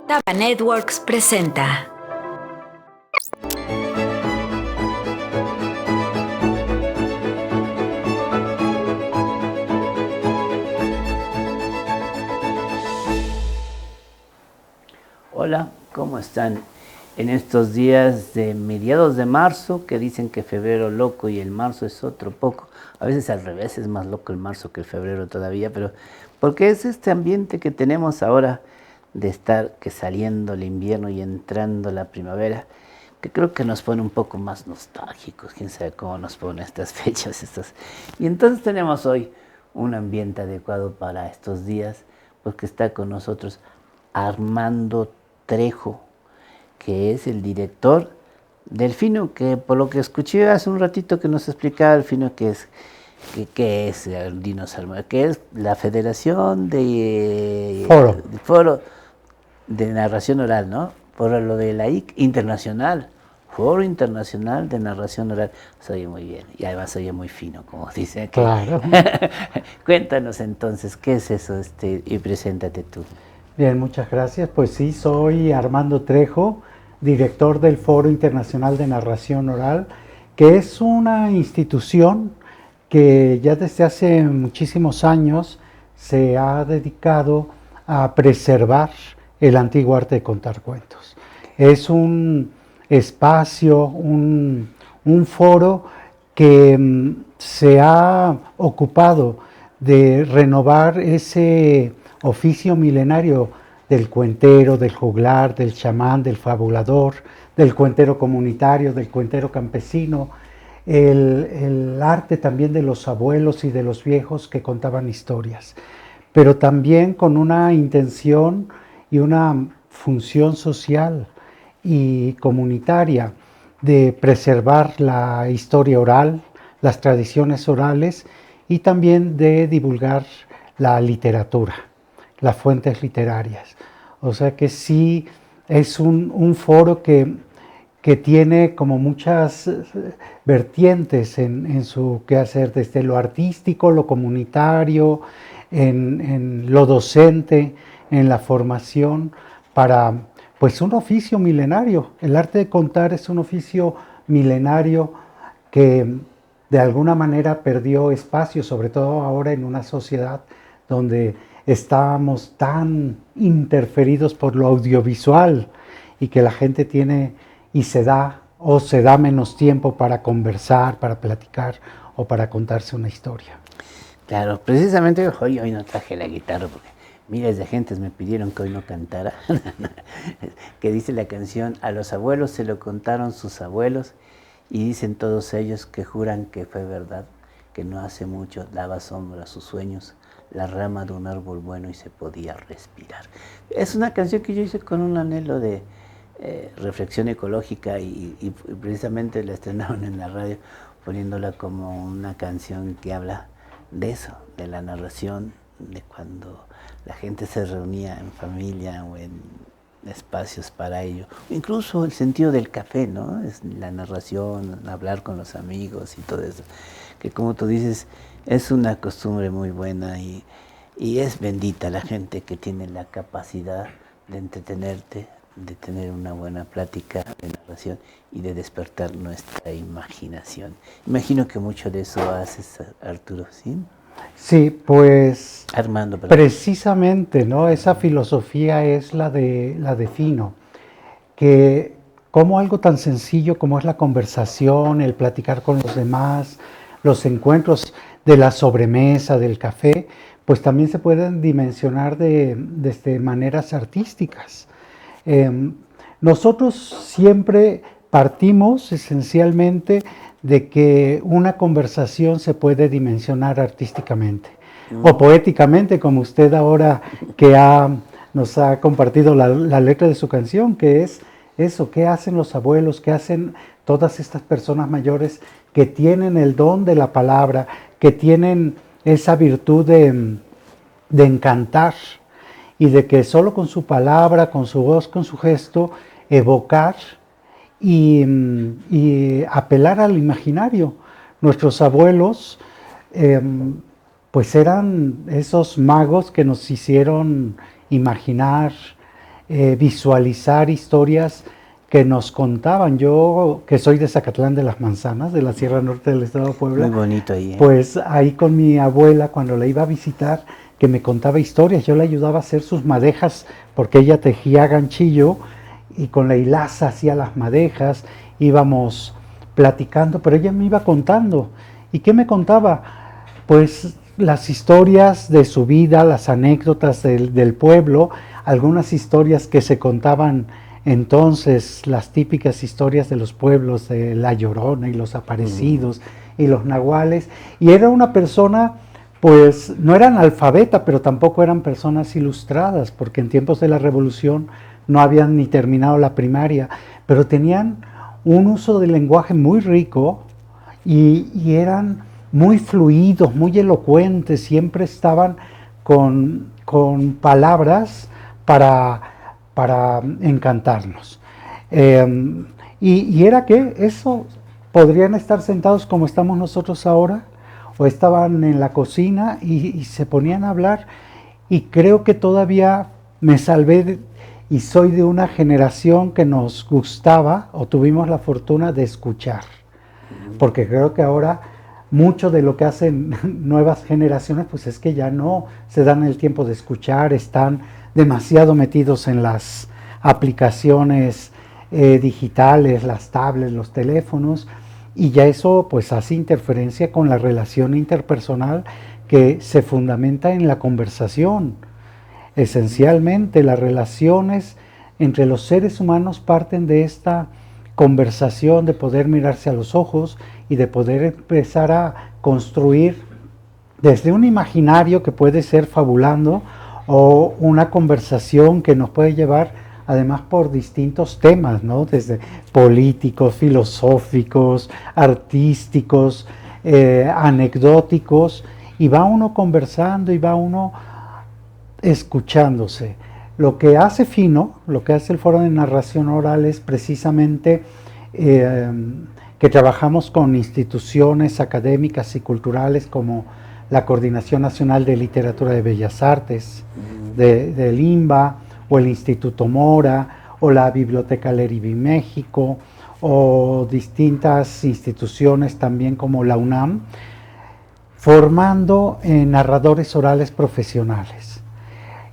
Taba Networks presenta. Hola, ¿cómo están? En estos días de mediados de marzo, que dicen que febrero loco y el marzo es otro poco. A veces al revés, es más loco el marzo que el febrero todavía, pero porque es este ambiente que tenemos ahora de estar que saliendo el invierno y entrando la primavera, que creo que nos pone un poco más nostálgicos, quién sabe cómo nos pone estas fechas. Y entonces tenemos hoy un ambiente adecuado para estos días, porque está con nosotros Armando Trejo, que es el director del FINO, que por lo que escuché hace un ratito que nos explicaba el FINO que es dinos Armando, que es la Federación de Foro de Narración Oral, ¿no? Por lo de la IC Internacional, Foro Internacional de Narración Oral. Se oye muy bien y además se oye muy fino, como dice aquí. Claro. Cuéntanos entonces, ¿qué es eso? Y preséntate tú. Bien, muchas gracias. Pues sí, soy Armando Trejo, director del Foro Internacional de Narración Oral, que es una institución que ya desde hace muchísimos años se ha dedicado a preservar el antiguo arte de contar cuentos. Es un espacio, un foro que se ha ocupado de renovar ese oficio milenario del cuentero, del juglar, del chamán, del fabulador, del cuentero comunitario, del cuentero campesino, el arte también de los abuelos y de los viejos que contaban historias, pero también con una intención y una función social y comunitaria de preservar la historia oral, las tradiciones orales y también de divulgar la literatura, las fuentes literarias. O sea que sí es un foro que tiene como muchas vertientes en su quehacer, desde lo artístico, lo comunitario, en lo docente, en la formación, para pues un oficio milenario. El arte de contar es un oficio milenario que de alguna manera perdió espacio, sobre todo ahora en una sociedad donde estamos tan interferidos por lo audiovisual y que la gente tiene y se da menos tiempo para conversar, para platicar o para contarse una historia. Claro, precisamente hoy no traje la guitarra porque miles de gentes me pidieron que hoy no cantara, que dice la canción: a los abuelos se lo contaron sus abuelos y dicen todos ellos que juran que fue verdad, que no hace mucho daba sombra a sus sueños la rama de un árbol bueno y se podía respirar. Es una canción que yo hice con un anhelo de reflexión ecológica y precisamente la estrenaron en la radio poniéndola como una canción que habla de eso, de la narración, de cuando la gente se reunía en familia o en espacios para ello. Incluso el sentido del café, ¿no? Es la narración, hablar con los amigos y todo eso. Que como tú dices, es una costumbre muy buena y es bendita la gente que tiene la capacidad de entretenerte, de tener una buena plática de narración y de despertar nuestra imaginación. Imagino que mucho de eso haces, Arturo, ¿sí? Sí, pues Armando, perdón. Precisamente, ¿no? Esa filosofía es la de Fino, que como algo tan sencillo como es la conversación, el platicar con los demás, los encuentros de la sobremesa, del café, pues también se pueden dimensionar desde maneras artísticas. Nosotros siempre partimos esencialmente de que una conversación se puede dimensionar artísticamente o poéticamente, como usted ahora que nos ha compartido la letra de su canción, que es eso, qué hacen los abuelos, qué hacen todas estas personas mayores que tienen el don de la palabra, que tienen esa virtud de encantar y de que solo con su palabra, con su voz, con su gesto, evocar y apelar al imaginario. Nuestros abuelos pues eran esos magos que nos hicieron imaginar, visualizar historias que nos contaban. Yo, que soy de Zacatlán de las Manzanas, de la Sierra Norte del Estado de Puebla. Muy bonito ahí, ¿eh? Pues ahí con mi abuela, cuando la iba a visitar, que me contaba historias, yo le ayudaba a hacer sus madejas, porque ella tejía ganchillo, y con la hilaza hacía las madejas, íbamos platicando, pero ella me iba contando. ¿Y qué me contaba? Pues las historias de su vida, las anécdotas del pueblo, algunas historias que se contaban entonces, las típicas historias de los pueblos, de La Llorona y los aparecidos y los nahuales. Y era una persona, pues no era analfabeta, pero tampoco eran personas ilustradas, porque en tiempos de la Revolución no habían ni terminado la primaria, pero tenían un uso del lenguaje muy rico y eran muy fluidos, muy elocuentes, siempre estaban con palabras para encantarnos. Y era que eso, podrían estar sentados como estamos nosotros ahora, o estaban en la cocina y se ponían a hablar, y creo que todavía me salvé y soy de una generación que nos gustaba o tuvimos la fortuna de escuchar, porque creo que ahora mucho de lo que hacen nuevas generaciones pues es que ya no se dan el tiempo de escuchar, están demasiado metidos en las aplicaciones digitales, las tablets, los teléfonos, y ya eso pues hace interferencia con la relación interpersonal que se fundamenta en la conversación. Esencialmente las relaciones entre los seres humanos parten de esta conversación, de poder mirarse a los ojos y de poder empezar a construir desde un imaginario que puede ser fabulando o una conversación que nos puede llevar además por distintos temas, ¿no? Desde políticos, filosóficos, artísticos, anecdóticos, y va uno conversando y va uno escuchándose. Lo que hace Fino, lo que hace el Foro de Narración Oral es precisamente que trabajamos con instituciones académicas y culturales como la Coordinación Nacional de Literatura de Bellas Artes, del INBA, o el Instituto Mora, o la Biblioteca Lerivi México, o distintas instituciones también como la UNAM, formando narradores orales profesionales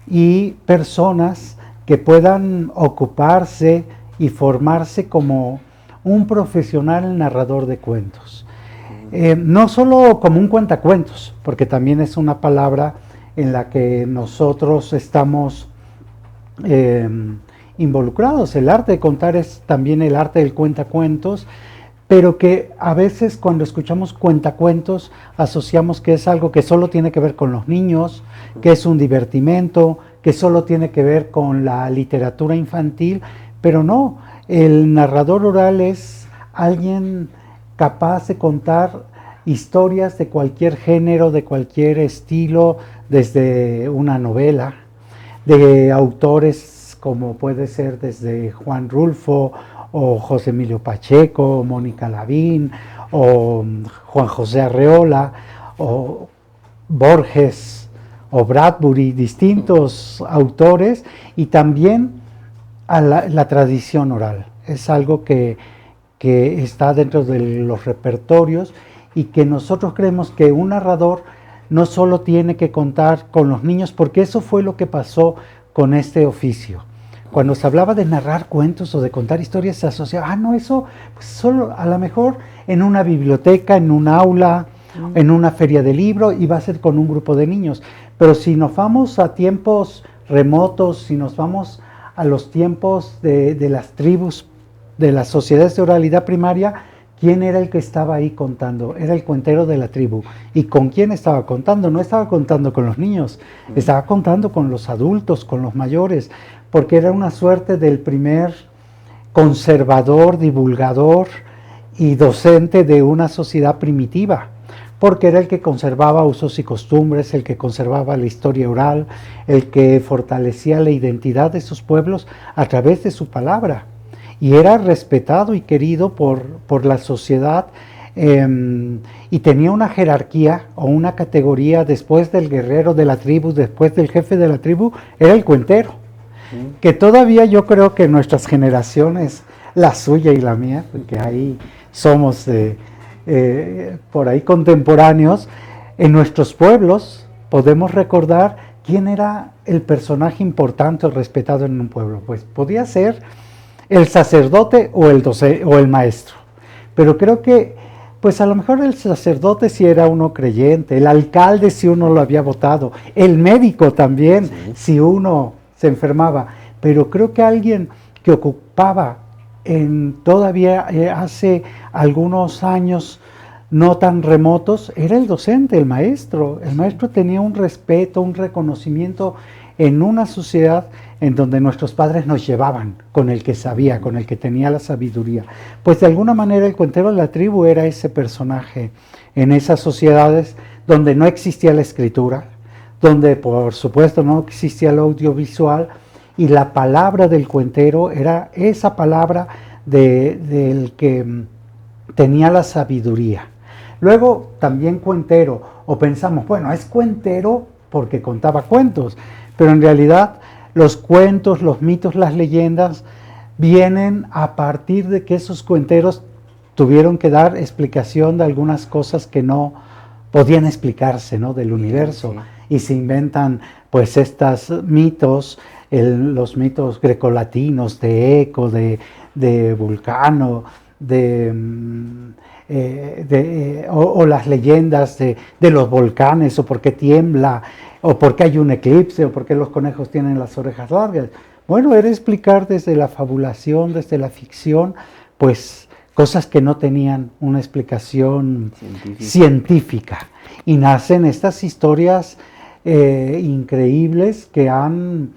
y personas que puedan ocuparse y formarse como un profesional narrador de cuentos. No solo como un cuentacuentos, porque también es una palabra en la que nosotros estamos involucrados. El arte de contar es también el arte del cuentacuentos, pero que a veces cuando escuchamos cuentacuentos asociamos que es algo que solo tiene que ver con los niños, que es un divertimento, que solo tiene que ver con la literatura infantil, pero no, el narrador oral es alguien capaz de contar historias de cualquier género, de cualquier estilo, desde una novela, de autores como puede ser desde Juan Rulfo, o José Emilio Pacheco, o Mónica Lavín, o Juan José Arreola, o Borges, o Bradbury, distintos autores, y también a la tradición oral. Es algo que está dentro de los repertorios y que nosotros creemos que un narrador no solo tiene que contar con los niños, porque eso fue lo que pasó con este oficio. Cuando se hablaba de narrar cuentos o de contar historias, se asociaba, no, eso pues solo a lo mejor en una biblioteca, en un aula, en una feria de libro, y va a ser con un grupo de niños. Pero si nos vamos a tiempos remotos, si nos vamos a los tiempos de las tribus, de las sociedades de oralidad primaria, ¿quién era el que estaba ahí contando? Era el cuentero de la tribu. ¿Y con quién estaba contando? No estaba contando con los niños, estaba contando con los adultos, con los mayores, porque era una suerte del primer conservador, divulgador y docente de una sociedad primitiva, porque era el que conservaba usos y costumbres, el que conservaba la historia oral, el que fortalecía la identidad de sus pueblos a través de su palabra. Y era respetado y querido por la sociedad, y tenía una jerarquía o una categoría. Después del guerrero de la tribu, después del jefe de la tribu, era el cuentero. que todavía yo creo que nuestras generaciones, la suya y la mía, porque ahí somos por ahí contemporáneos, en nuestros pueblos podemos recordar quién era el personaje importante o respetado en un pueblo. Pues podía ser el sacerdote o el maestro, pero creo que pues a lo mejor el sacerdote si era uno creyente, el alcalde si uno lo había votado, el médico también, sí, si uno se enfermaba, pero creo que alguien que ocupaba todavía hace algunos años no tan remotos, era el docente, el maestro. El maestro tenía un respeto, un reconocimiento en una sociedad en donde nuestros padres nos llevaban con el que sabía, con el que tenía la sabiduría. Pues de alguna manera el cuentero de la tribu era ese personaje en esas sociedades donde no existía la escritura, donde por supuesto no existía el audiovisual, y la palabra del cuentero era esa palabra del que tenía la sabiduría. Luego también cuentero, o pensamos, bueno, es cuentero porque contaba cuentos, pero en realidad los cuentos, los mitos, las leyendas vienen a partir de que esos cuenteros tuvieron que dar explicación de algunas cosas que no podían explicarse, ¿no?, del universo, sí. Y se inventan pues estos mitos, los mitos grecolatinos de Eco, de Vulcano, o las leyendas de los volcanes, o por qué tiembla, o por qué hay un eclipse, o por qué los conejos tienen las orejas largas. Bueno, era explicar desde la fabulación, desde la ficción, pues cosas que no tenían una explicación científica. Y nacen estas historias increíbles que han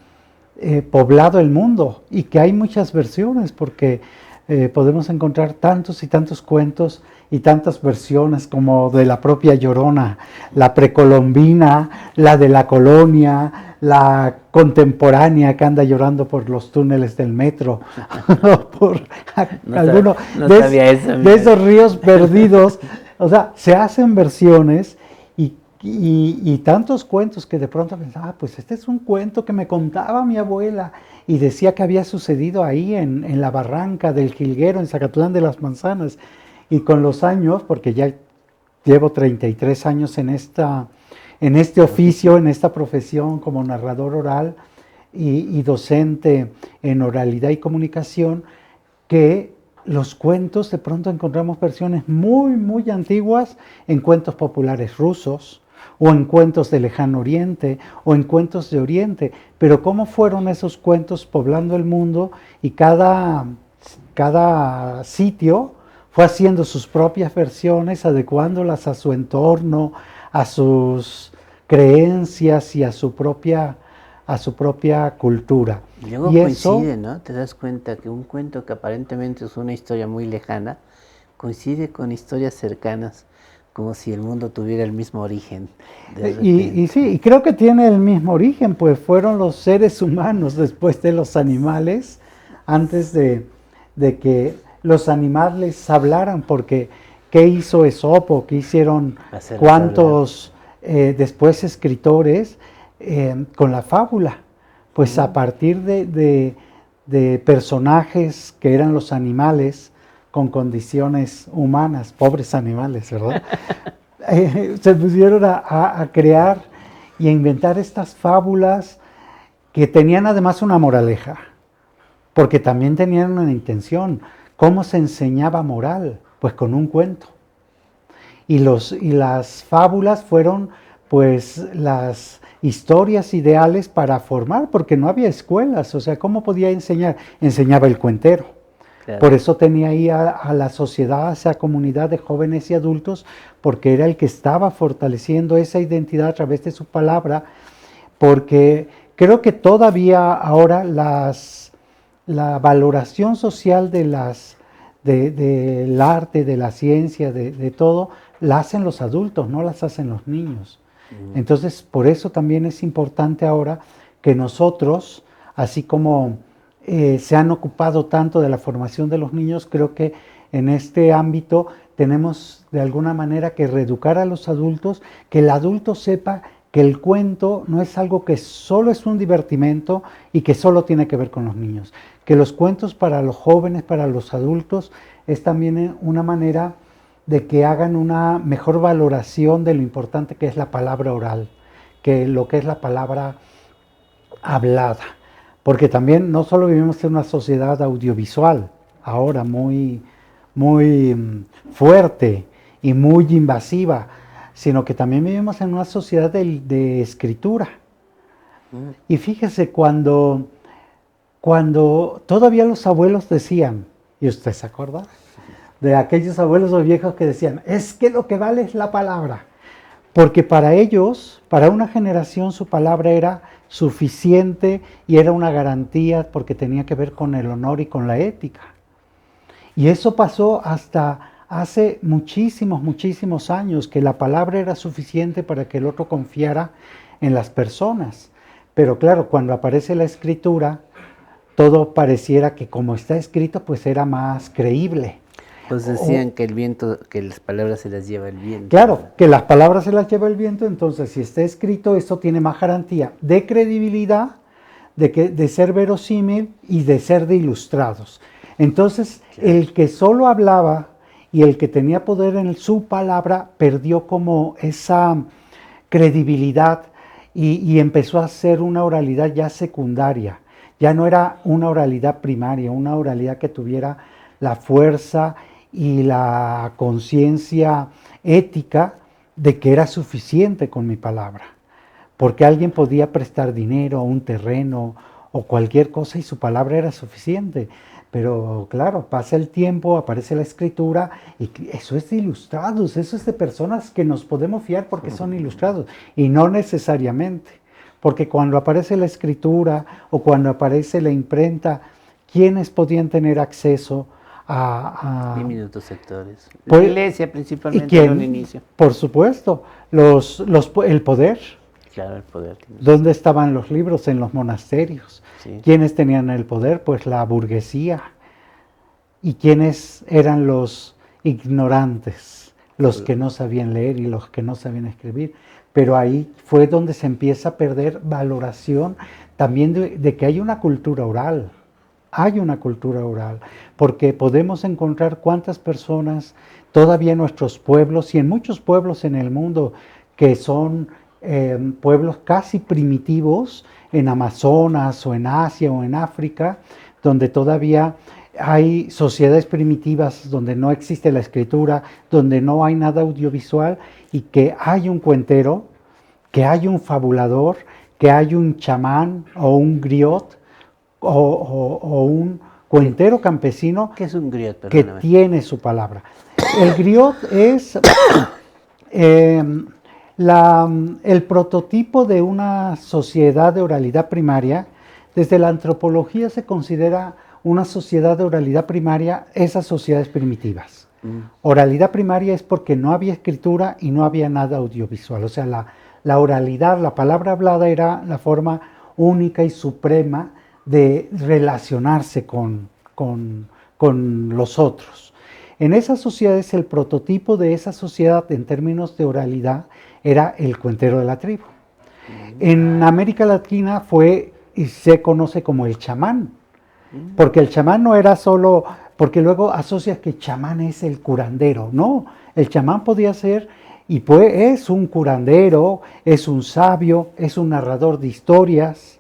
poblado el mundo, y que hay muchas versiones, porque podemos encontrar tantos y tantos cuentos y tantas versiones, como de la propia Llorona, la precolombina, la de la colonia, la contemporánea que anda llorando por los túneles del metro, por alguno de esos ríos perdidos. O sea, se hacen versiones y tantos cuentos que de pronto pensaba, pues este es un cuento que me contaba mi abuela, y decía que había sucedido ahí en la barranca del Jilguero, en Zacatlán de las Manzanas. Y con los años, porque ya llevo 33 años en este oficio, en esta profesión como narrador oral y docente en oralidad y comunicación, que los cuentos de pronto encontramos versiones muy, muy antiguas en cuentos populares rusos, o en cuentos de Lejano Oriente, o en cuentos de Oriente. Pero cómo fueron esos cuentos poblando el mundo, y cada sitio fue haciendo sus propias versiones, adecuándolas a su entorno, a sus creencias y a su propia cultura. Y luego coincide, ¿no? Te das cuenta que un cuento que aparentemente es una historia muy lejana, coincide con historias cercanas, como si el mundo tuviera el mismo origen. Y sí, y creo que tiene el mismo origen, pues fueron los seres humanos después de los animales, antes de que los animales hablaran, porque ¿qué hizo Esopo? ¿Qué hicieron cuántos después escritores con la fábula? Pues a partir de personajes que eran los animales, con condiciones humanas, pobres animales, ¿verdad? Se pusieron a crear y a inventar estas fábulas que tenían además una moraleja, porque también tenían una intención. ¿Cómo se enseñaba moral? Pues con un cuento. Y las fábulas fueron pues las historias ideales para formar, porque no había escuelas, o sea, ¿cómo podía enseñar? Enseñaba el cuentero. Claro. Por eso tenía ahí a la sociedad, a esa comunidad de jóvenes y adultos, porque era el que estaba fortaleciendo esa identidad a través de su palabra, porque creo que todavía ahora la valoración social del arte, de la ciencia, de todo, la hacen los adultos, no las hacen los niños. Entonces, por eso también es importante ahora que nosotros, así como se han ocupado tanto de la formación de los niños, creo que en este ámbito tenemos de alguna manera que reeducar a los adultos, que el adulto sepa que el cuento no es algo que solo es un divertimento y que solo tiene que ver con los niños, que los cuentos para los jóvenes, para los adultos, es también una manera de que hagan una mejor valoración de lo importante que es la palabra oral, que lo que es la palabra hablada. Porque también no solo vivimos en una sociedad audiovisual, ahora muy fuerte y muy invasiva, sino que también vivimos en una sociedad de escritura. Y fíjese, cuando todavía los abuelos decían, y usted se acuerda, de aquellos abuelos o viejos que decían, es que lo que vale es la palabra, porque para ellos, para una generación, su palabra era suficiente y era una garantía porque tenía que ver con el honor y con la ética. Y eso pasó hasta hace muchísimos años, que la palabra era suficiente para que el otro confiara en las personas. Pero claro, cuando aparece la escritura, todo pareciera que como está escrito, pues era más creíble. Pues decían que el viento, que las palabras se las lleva el viento. Claro, que las palabras se las lleva el viento, entonces si está escrito, esto tiene más garantía de credibilidad, de ser verosímil y de ser de ilustrados. Entonces, claro, el que solo hablaba y el que tenía poder en su palabra perdió como esa credibilidad y empezó a ser una oralidad ya secundaria. Ya no era una oralidad primaria, una oralidad que tuviera la fuerza y la conciencia ética de que era suficiente con mi palabra. Porque alguien podía prestar dinero, un terreno o cualquier cosa y su palabra era suficiente. Pero claro, pasa el tiempo, aparece la escritura y eso es de ilustrados, eso es de personas que nos podemos fiar porque son ilustrados y no necesariamente. Porque cuando aparece la escritura o cuando aparece la imprenta, ¿quiénes podían tener acceso a diminutos sectores? Pues, la iglesia principalmente en un inicio. Por supuesto, el poder. Claro, el poder. ¿Dónde estaban los libros? En los monasterios. Sí. ¿Quiénes tenían el poder? Pues la burguesía. ¿Y quiénes eran los ignorantes? Los que no sabían leer y los que no sabían escribir. Pero ahí fue donde se empieza a perder valoración también de que hay una cultura oral. Hay una cultura oral, porque podemos encontrar cuántas personas todavía en nuestros pueblos y en muchos pueblos en el mundo que son pueblos casi primitivos en Amazonas o en Asia o en África, donde todavía hay sociedades primitivas donde no existe la escritura, donde no hay nada audiovisual y que hay un cuentero, que hay un fabulador, que hay un chamán o un griot o un cuentero campesino. ¿Qué es un griot? Que tiene su palabra. El griot es el prototipo de una sociedad de oralidad primaria. Desde la antropología se considera una sociedad de oralidad primaria esas sociedades primitivas. Oralidad primaria es porque no había escritura y no había nada audiovisual. O sea, la oralidad, la palabra hablada era la forma única y suprema de relacionarse con los otros. En esas sociedades, el prototipo de esa sociedad en términos de oralidad era el cuentero de la tribu. En América Latina fue y se conoce como el chamán, porque el chamán no era solo, porque luego asocias que chamán es el curandero. No, el chamán podía ser y es un curandero, es un sabio, es un narrador de historias.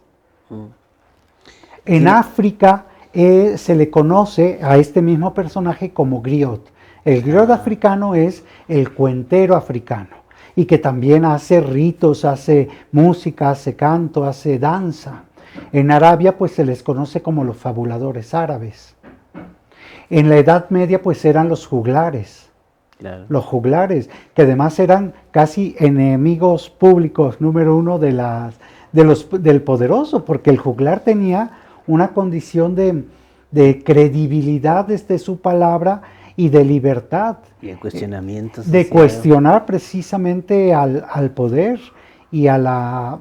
En África se le conoce a este mismo personaje como griot. El griot africano es el cuentero africano y que también hace ritos, hace música, hace canto, hace danza. En Arabia pues se les conoce como los fabuladores árabes. En la Edad Media pues eran los juglares. Claro. Los juglares, que además eran casi enemigos públicos número uno del poderoso, porque el juglar tenía una condición de credibilidad desde su palabra y de libertad. Y en cuestionamientos. De cuestionar precisamente al poder y a la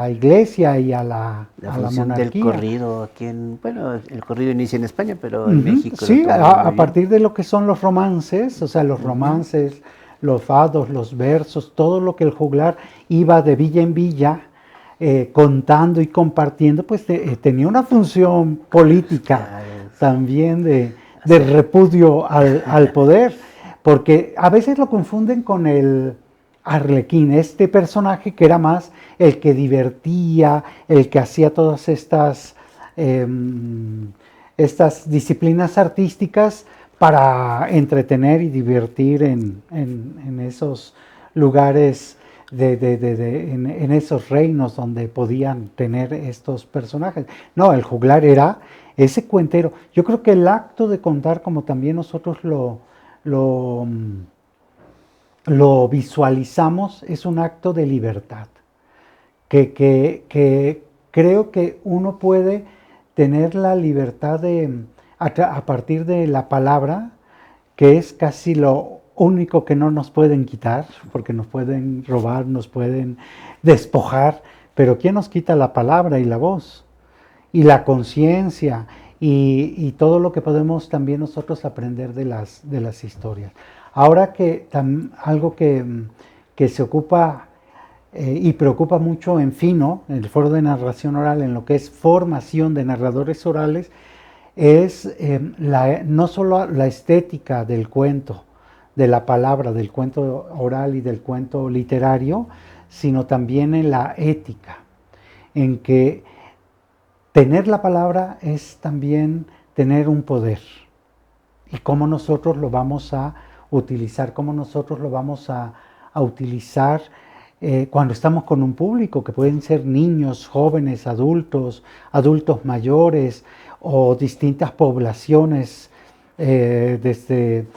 iglesia y a la monarquía. Del corrido aquí el corrido inicia en España, pero en México. Sí, a partir de lo que son los romances, o sea, los romances, los fados, los versos, todo lo que el juglar iba de villa en villa contando y compartiendo, pues tenía una función política también de repudio al poder, porque a veces lo confunden con el Arlequín, este personaje que era más el que divertía, el que hacía todas estas disciplinas artísticas para entretener y divertir en esos lugares, en esos reinos donde podían tener estos personajes. No, el juglar era ese cuentero. Yo creo que el acto de contar, como también nosotros lo visualizamos, es un acto de libertad, que creo que uno puede tener la libertad a partir de la palabra, que es casi lo único que no nos pueden quitar, porque nos pueden robar, nos pueden despojar, pero ¿quién nos quita la palabra y la voz? Y la conciencia, y todo lo que podemos también nosotros aprender de las historias. Ahora que algo que se ocupa y preocupa mucho en Fino, en el Foro de Narración Oral, en lo que es formación de narradores orales, es no solo la estética del cuento, de la palabra, del cuento oral y del cuento literario, sino también en la ética, en que tener la palabra es también tener un poder. Y cómo nosotros lo vamos a utilizar, cómo nosotros lo vamos a utilizar cuando estamos con un público, que pueden ser niños, jóvenes, adultos mayores o distintas poblaciones, desde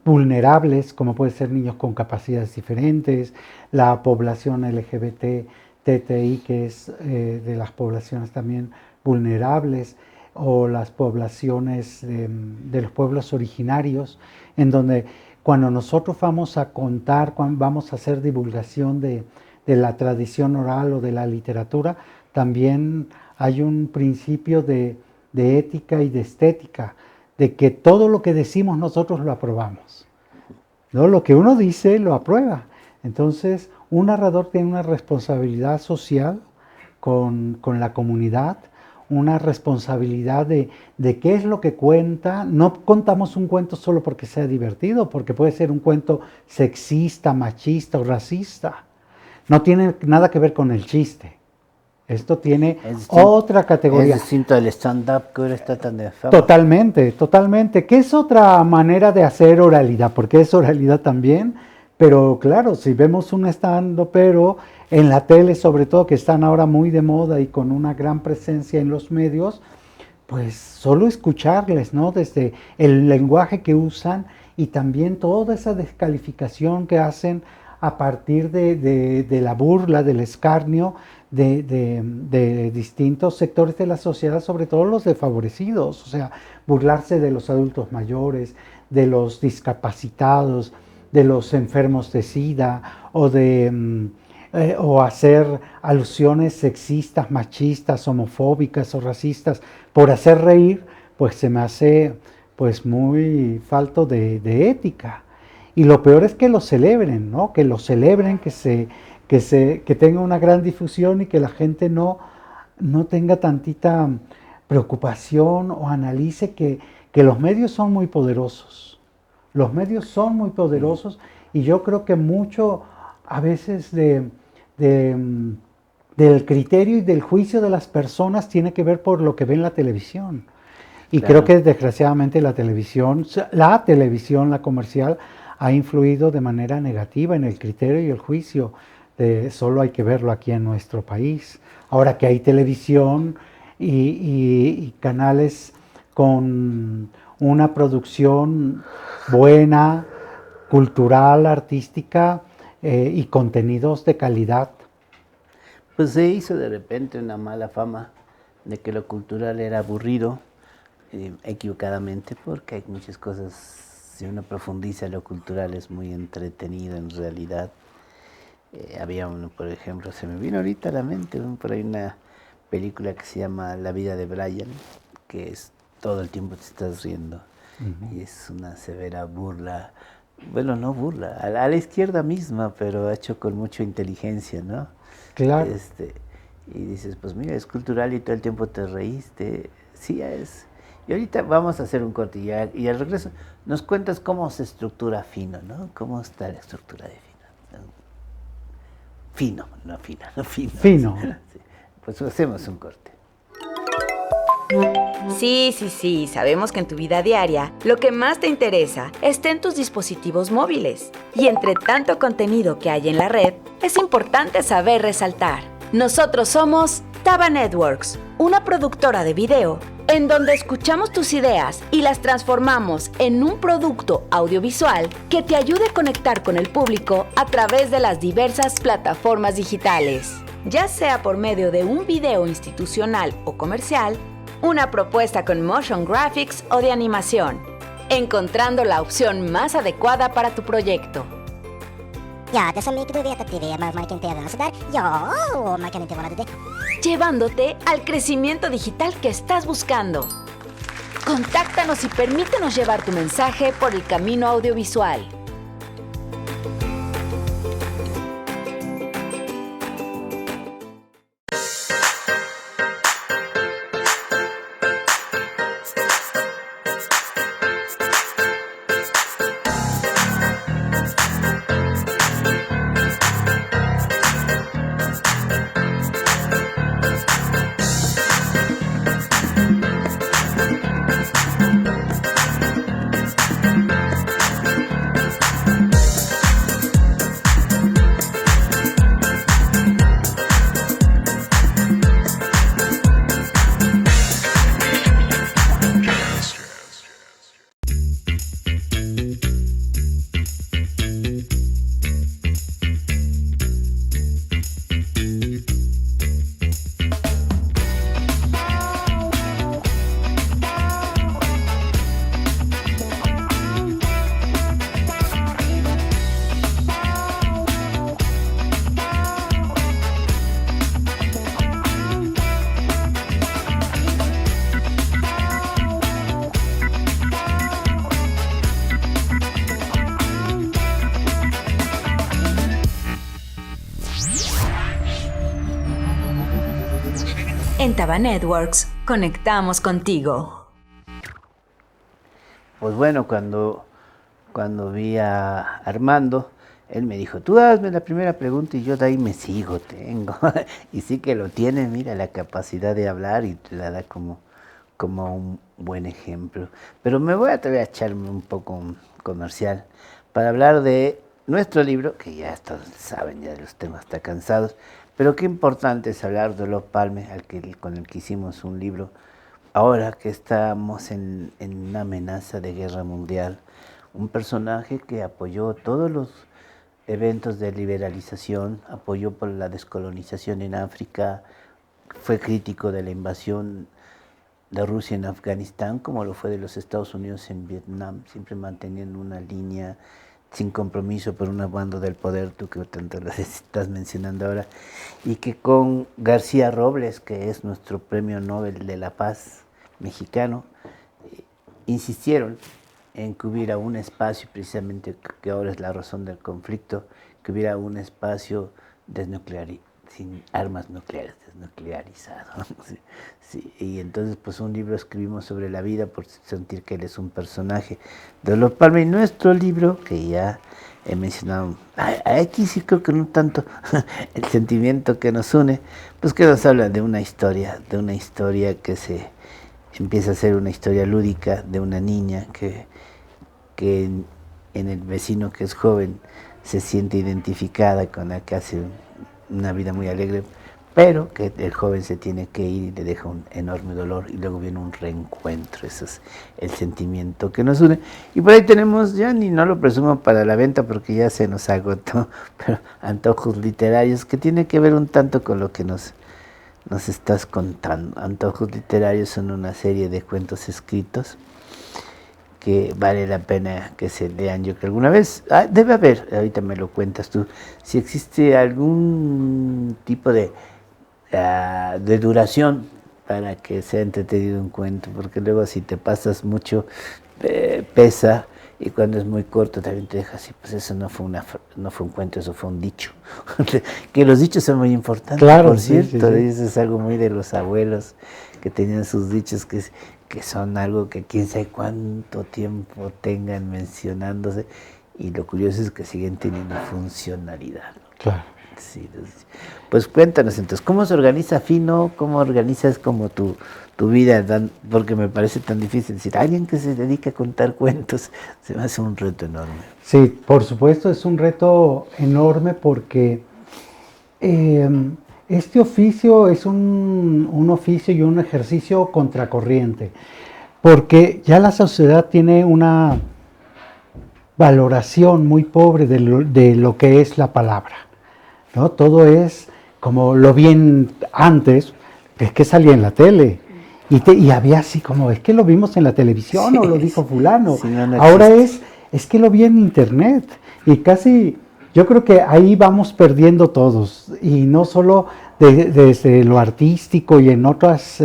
vulnerables, como pueden ser niños con capacidades diferentes, la población LGBT, TTI, que es de las poblaciones también vulnerables, o las poblaciones de los pueblos originarios, en donde cuando nosotros vamos a contar, cuando vamos a hacer divulgación de la tradición oral o de la literatura, también hay un principio de ética y de estética, de que todo lo que decimos nosotros lo aprobamos, ¿no? Lo que uno dice lo aprueba. Entonces, un narrador tiene una responsabilidad social con la comunidad, una responsabilidad de qué es lo que cuenta. No contamos un cuento solo porque sea divertido, porque puede ser un cuento sexista, machista o racista. No tiene nada que ver con el chiste. Esto tiene otra categoría. Es distinto del stand-up que ahora está tan de fama. Totalmente, totalmente. Que es otra manera de hacer oralidad, porque es oralidad también. Pero claro, si vemos un stand-up, pero en la tele sobre todo, que están ahora muy de moda y con una gran presencia en los medios, pues solo escucharles, ¿no? Desde el lenguaje que usan y también toda esa descalificación que hacen a partir de la burla, del escarnio de distintos sectores de la sociedad, sobre todo los desfavorecidos, o sea, burlarse de los adultos mayores, de los discapacitados, de los enfermos de SIDA, o hacer alusiones sexistas, machistas, homofóbicas o racistas por hacer reír, pues se me hace pues muy falto de ética. Y lo peor es que lo celebren, ¿no? Que lo celebren, que tenga una gran difusión y que la gente no tenga tantita preocupación o analice que los medios son muy poderosos. Los medios son muy poderosos y yo creo que mucho a veces del criterio y del juicio de las personas tiene que ver por lo que ven en la televisión. Y claro, creo que desgraciadamente la televisión, la comercial, ha influido de manera negativa en el criterio y el juicio. Solo hay que verlo aquí en nuestro país. Ahora que hay televisión y canales con una producción buena, cultural, artística y contenidos de calidad. Pues se hizo de repente una mala fama de que lo cultural era aburrido, equivocadamente, porque hay muchas cosas, si uno profundiza lo cultural es muy entretenido en realidad. Había uno, por ejemplo, se me vino ahorita a la mente, por ahí una película que se llama La vida de Brian, que es todo el tiempo te estás riendo, y es una severa burla bueno, no burla, a la izquierda misma, pero hecho con mucha inteligencia, ¿no? Claro. Y dices, pues mira, es cultural y todo el tiempo te reíste. Sí es. Y ahorita vamos a hacer un corte y al regreso nos cuentas cómo se estructura Fino, ¿no? ¿Cómo está la estructura de Fino? Fino, no Fina, no Fino. Fino. Sí. Pues hacemos un corte. Sí, sabemos que en tu vida diaria lo que más te interesa está en tus dispositivos móviles. Y entre tanto contenido que hay en la red, es importante saber resaltar. Nosotros somos Taba Networks, una productora de video en donde escuchamos tus ideas y las transformamos en un producto audiovisual que te ayude a conectar con el público a través de las diversas plataformas digitales, ya sea por medio de un video institucional o comercial, una propuesta con motion graphics o de animación, encontrando la opción más adecuada para tu proyecto. Ja, det som ikke du vet at TV er marken TV, så der, ja, man kan inte vara det. Llevándote al crecimiento digital que estás buscando. Contáctanos y permítenos llevar tu mensaje por el camino audiovisual. En Taba Networks, conectamos contigo. Pues bueno, cuando vi a Armando, él me dijo, tú hazme la primera pregunta y yo de ahí me sigo, tengo. Y sí que lo tiene, mira, la capacidad de hablar y te la da como un buen ejemplo. Pero me voy a atrever a echarme un poco un comercial para hablar de nuestro libro, que ya todos saben, ya de los temas está cansados, pero qué importante es hablar de Olof Palme, con el que hicimos un libro, ahora que estamos en una amenaza de guerra mundial. Un personaje que apoyó todos los eventos de liberalización, apoyó por la descolonización en África, fue crítico de la invasión de Rusia en Afganistán, como lo fue de los Estados Unidos en Vietnam, siempre manteniendo una línea sin compromiso por una banda del poder, tú que tanto lo estás mencionando ahora, y que con García Robles, que es nuestro premio Nobel de la Paz mexicano, insistieron en que hubiera un espacio, precisamente que ahora es la razón del conflicto, que hubiera un espacio sin armas nucleares, desnuclearizado. Sí, y entonces pues un libro escribimos sobre la vida por sentir que él es un personaje de Olof Palme. Y nuestro libro, que ya he mencionado, aquí sí creo que no tanto el sentimiento que nos une, pues que nos habla de una historia que se empieza a ser una historia lúdica de una niña que en el vecino que es joven se siente identificada con la que hace una vida muy alegre, pero que el joven se tiene que ir y le deja un enorme dolor y luego viene un reencuentro. Eso es el sentimiento que nos une. Y por ahí tenemos, ya ni no lo presumo para la venta porque ya se nos agotó, pero Antojos Literarios, que tiene que ver un tanto con lo que nos estás contando. Antojos Literarios son una serie de cuentos escritos que vale la pena que se lean. Yo creo que alguna vez, debe haber, ahorita me lo cuentas tú, si existe algún tipo de duración para que sea entretenido un cuento, porque luego si te pasas mucho pesa y cuando es muy corto también te deja así, pues eso no fue un cuento, eso fue un dicho. Que los dichos son muy importantes, claro, por sí, cierto, sí, sí. y eso es algo muy de los abuelos, que tenían sus dichos que son algo que quién sabe cuánto tiempo tengan mencionándose, y lo curioso es que siguen teniendo funcionalidad, ¿no? Claro. Sí, pues cuéntanos entonces, ¿cómo se organiza Fino? ¿Cómo organizas como tu vida? Porque me parece tan difícil decir, alguien que se dedica a contar cuentos, se me hace un reto enorme. Sí, por supuesto es un reto enorme porque este oficio es un oficio y un ejercicio contracorriente, porque ya la sociedad tiene una valoración muy pobre de lo que es la palabra, ¿no? Todo es como lo bien antes, es que salía en la tele. Y había así como, es que lo vimos en la televisión, Sí, o lo dijo fulano. sí, no Ahora existe. es que lo vi en internet. Y casi, yo creo que ahí vamos perdiendo todos. Y no solo desde lo artístico y en otras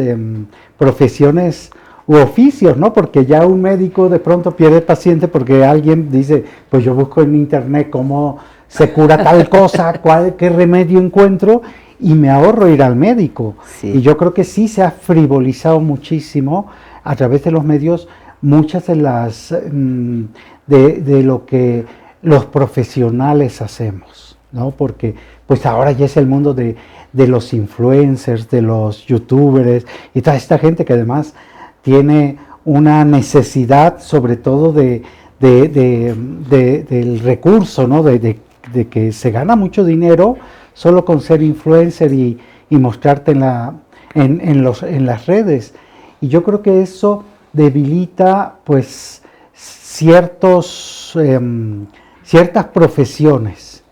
profesiones u oficios, ¿no? Porque ya un médico de pronto pierde paciente porque alguien dice, pues yo busco en internet cómo se cura tal cosa, qué remedio encuentro, y me ahorro ir al médico. Sí. Y yo creo que sí se ha frivolizado muchísimo a través de los medios muchas de las de lo que los profesionales hacemos, ¿no? Porque pues ahora ya es el mundo de los influencers, de los youtubers y toda esta gente que además tiene una necesidad sobre todo del recurso, ¿no? De que se gana mucho dinero solo con ser influencer y mostrarte en las redes. Y yo creo que eso debilita pues ciertas profesiones.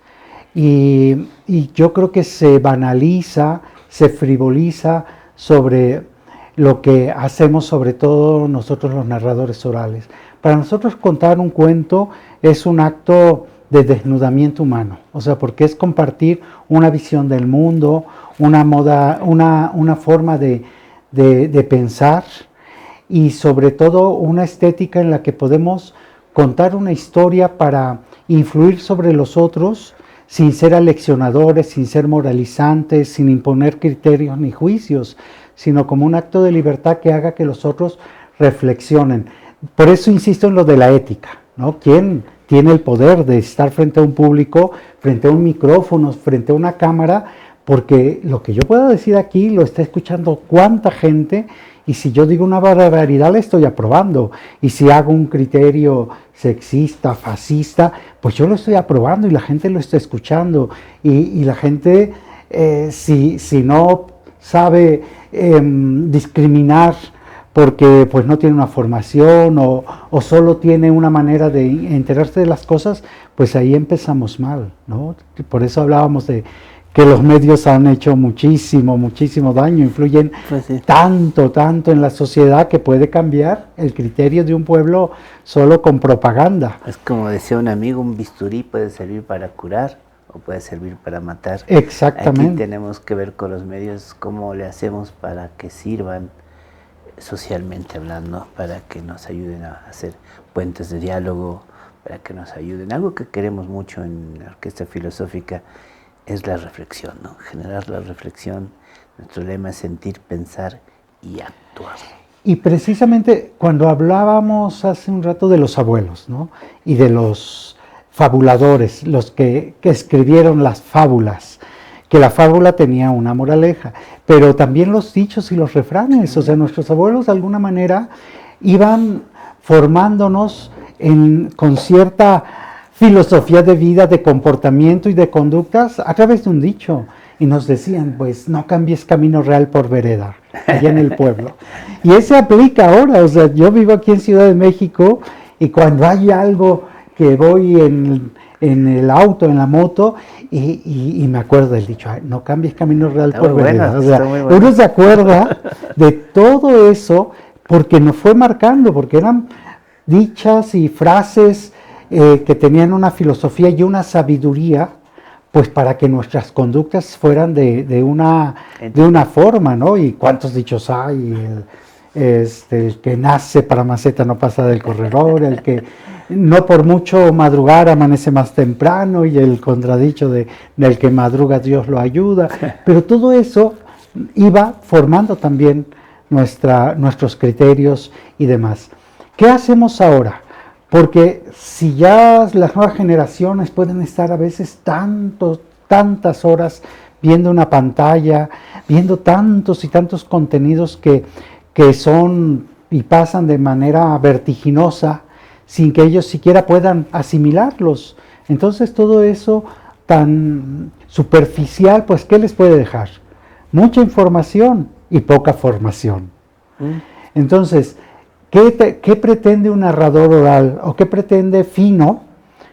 Y yo creo que se banaliza, se frivoliza sobre lo que hacemos, sobre todo nosotros los narradores orales. Para nosotros contar un cuento es un acto de desnudamiento humano, o sea, porque es compartir una visión del mundo, una forma de pensar y sobre todo una estética en la que podemos contar una historia para influir sobre los otros sin ser aleccionadores, sin ser moralizantes, sin imponer criterios ni juicios, sino como un acto de libertad que haga que los otros reflexionen. Por eso insisto en lo de la ética, ¿no? ¿Quién tiene el poder de estar frente a un público, frente a un micrófono, frente a una cámara? Porque lo que yo pueda decir aquí lo está escuchando cuánta gente, y si yo digo una barbaridad la estoy aprobando, y si hago un criterio sexista, fascista, pues yo lo estoy aprobando y la gente lo está escuchando, y la gente si no sabe discriminar porque pues no tiene una formación o solo tiene una manera de enterarse de las cosas, pues ahí empezamos mal, ¿no? Por eso hablábamos de que los medios han hecho muchísimo daño, influyen Pues sí. tanto en la sociedad que puede cambiar el criterio de un pueblo solo con propaganda. Es como decía un amigo, un bisturí puede servir para curar o puede servir para matar. Exactamente. Aquí tenemos que ver con los medios cómo le hacemos para que sirvan socialmente hablando, para que nos ayuden a hacer puentes de diálogo, para que nos ayuden. Algo que queremos mucho en la Orquesta Filosófica es la reflexión, ¿no? Generar la reflexión. Nuestro lema es sentir, pensar y actuar. Y precisamente cuando hablábamos hace un rato de los abuelos, ¿no? Y de los fabuladores, los que escribieron las fábulas, que la fábula tenía una moraleja, pero también los dichos y los refranes, o sea, nuestros abuelos de alguna manera iban formándonos con cierta filosofía de vida, de comportamiento y de conductas a través de un dicho. Y nos decían, pues, no cambies camino real por vereda, allá en el pueblo. Y ese aplica ahora, o sea, yo vivo aquí en Ciudad de México y cuando hay algo que voy en el auto, en la moto, y me acuerdo del dicho, no cambies camino real Está por muy vereda. bueno, O sea, está muy bueno. uno se acuerda de todo eso porque nos fue marcando, porque eran dichas y frases que tenían una filosofía y una sabiduría, pues para que nuestras conductas fueran de una forma, ¿no? Y cuántos dichos hay, el que nace para maceta no pasa del corredor, el que no por mucho madrugar amanece más temprano, y el contradicho del que madruga Dios lo ayuda, pero todo eso iba formando también nuestros criterios y demás. ¿Qué hacemos ahora? Porque si ya las nuevas generaciones pueden estar a veces tantas horas viendo una pantalla, viendo tantos y tantos contenidos que son y pasan de manera vertiginosa, sin que ellos siquiera puedan asimilarlos. Entonces todo eso tan superficial, pues ¿qué les puede dejar? Mucha información y poca formación. Entonces, ¿qué pretende un narrador oral? ¿O qué pretende Fino?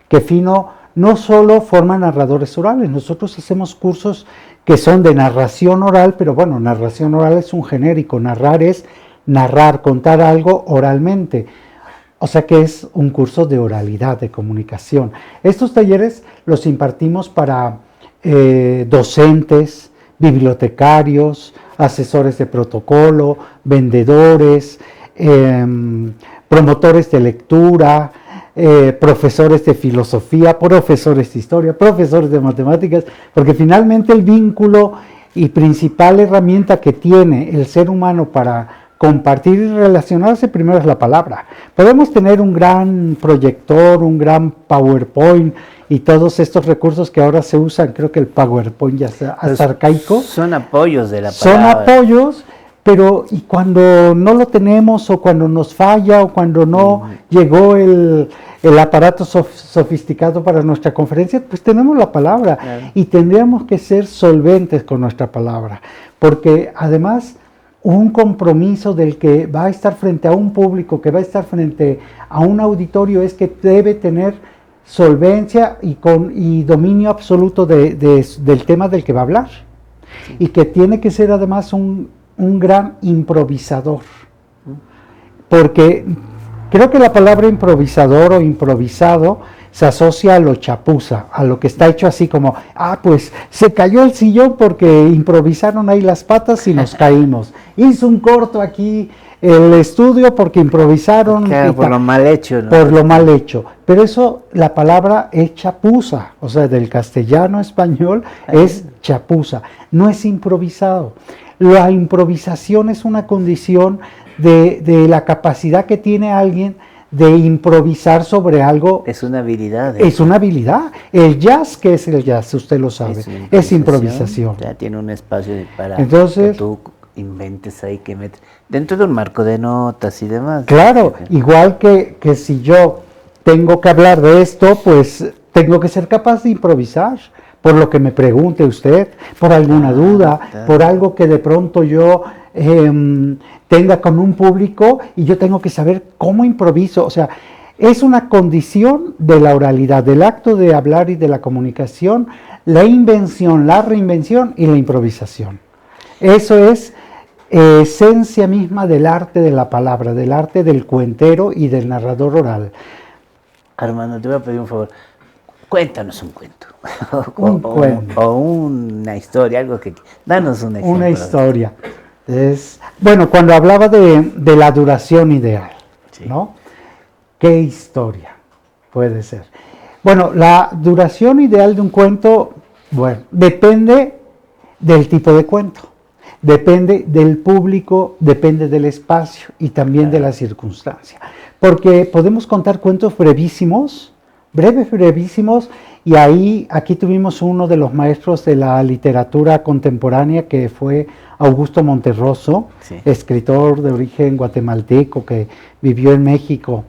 Que Fino no solo forma narradores orales, nosotros hacemos cursos que son de narración oral, pero bueno, narración oral es un genérico, narrar es narrar, contar algo oralmente. O sea que es un curso de oralidad, de comunicación. Estos talleres los impartimos para docentes, bibliotecarios, asesores de protocolo, vendedores, promotores de lectura, profesores de filosofía, profesores de historia, profesores de matemáticas, porque finalmente el vínculo y principal herramienta que tiene el ser humano para compartir y relacionarse primero es la palabra. Podemos tener un gran proyector, un gran PowerPoint y todos estos recursos que ahora se usan, creo que el PowerPoint ya está hasta arcaico. Son apoyos de la Son palabra. apoyos, pero y cuando no lo tenemos o cuando nos falla o cuando no llegó el aparato sofisticado para nuestra conferencia, pues tenemos la palabra y tendríamos que ser solventes con nuestra palabra, porque además un compromiso del que va a estar frente a un público, que va a estar frente a un auditorio, es que debe tener solvencia y dominio absoluto del tema del que va a hablar. Sí. Y que tiene que ser además un gran improvisador. Porque creo que la palabra improvisador o improvisado se asocia a lo chapuza, a lo que está hecho así como, pues se cayó el sillón porque improvisaron ahí las patas y nos caímos. Hizo un corto aquí el estudio porque improvisaron. Claro, por lo mal hecho, ¿no? Por lo mal hecho. Pero eso, la palabra es chapuza, o sea, del castellano a español es chapuza, no es improvisado. La improvisación es una condición de la capacidad que tiene alguien de improvisar sobre algo. Es una habilidad. Es una habilidad. El jazz, ¿qué es el jazz? Usted lo sabe. Es improvisación. Ya tiene un espacio para Entonces, que tú inventes ahí, que metes dentro de un marco de notas y demás. Claro, igual que si yo tengo que hablar de esto, pues tengo que ser capaz de improvisar. Por lo que me pregunte usted, por alguna duda, por algo que de pronto yo tenga con un público y yo tengo que saber cómo improviso. O sea, es una condición de la oralidad, del acto de hablar y de la comunicación, la invención, la reinvención y la improvisación. Eso es esencia misma del arte de la palabra, del arte del cuentero y del narrador oral. Armando, te voy a pedir un favor. Cuéntanos un cuento. O una historia, algo que... Danos un ejemplo. Una historia. Bueno, cuando hablaba de la duración ideal, sí, ¿no? ¿Qué historia puede ser? Bueno, la duración ideal de un cuento, bueno, depende del tipo de cuento, depende del público, depende del espacio y también de la circunstancia. Porque podemos contar cuentos brevísimos, brevísimos, y aquí tuvimos uno de los maestros de la literatura contemporánea que fue Augusto Monterroso, sí, escritor de origen guatemalteco que vivió en México,